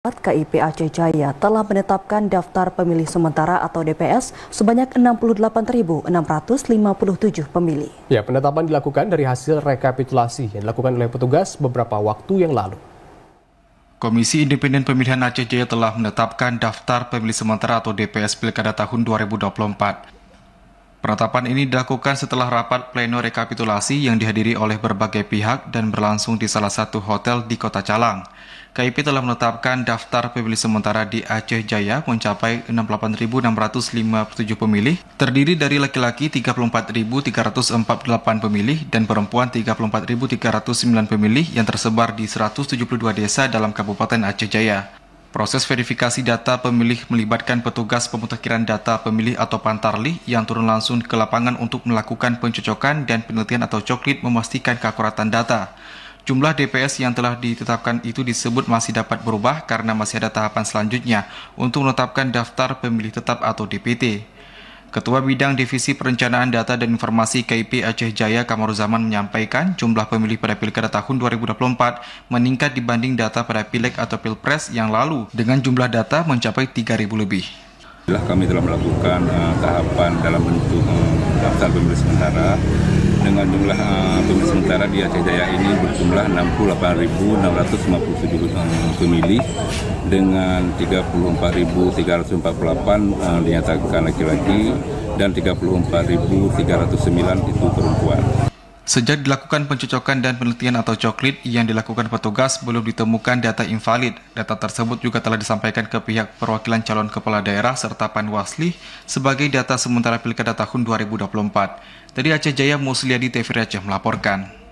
KIP Aceh Jaya telah menetapkan daftar pemilih sementara atau DPS sebanyak 68.657 pemilih. Ya, penetapan dilakukan dari hasil rekapitulasi yang dilakukan oleh petugas beberapa waktu yang lalu. Komisi Independen Pemilihan Aceh Jaya telah menetapkan daftar pemilih sementara atau DPS Pilkada tahun 2024. Penetapan ini dilakukan setelah rapat pleno rekapitulasi yang dihadiri oleh berbagai pihak dan berlangsung di salah satu hotel di Kota Calang. KIP telah menetapkan daftar pemilih sementara di Aceh Jaya mencapai 68.657 pemilih, terdiri dari laki-laki 34.348 pemilih dan perempuan 34.309 pemilih yang tersebar di 172 desa dalam Kabupaten Aceh Jaya. Proses verifikasi data pemilih melibatkan petugas pemutakhiran data pemilih atau Pantarlih yang turun langsung ke lapangan untuk melakukan pencocokan dan penelitian atau coklit memastikan keakuratan data. Jumlah DPS yang telah ditetapkan itu disebut masih dapat berubah karena masih ada tahapan selanjutnya untuk menetapkan daftar pemilih tetap atau DPT. Ketua Bidang Divisi Perencanaan Data dan Informasi KIP Aceh Jaya Kamaruzaman menyampaikan jumlah pemilih pada Pilkada tahun 2024 meningkat dibanding data pada Pileg atau Pilpres yang lalu dengan jumlah data mencapai 3.000 lebih. Kami telah melakukan tahapan dalam bentuk daftar pemilih sementara dengan jumlah pemilih sementara di Aceh Jaya ini berjumlah 68.657 pemilih dengan 34.348 dinyatakan laki-laki dan 34.309 itu perempuan. Sejak dilakukan pencocokan dan penelitian atau coklit yang dilakukan petugas belum ditemukan data invalid. Data tersebut juga telah disampaikan ke pihak perwakilan calon kepala daerah serta Panwasli sebagai data sementara Pilkada tahun 2024. Dari Aceh Jaya, Musliadi TV Aceh melaporkan.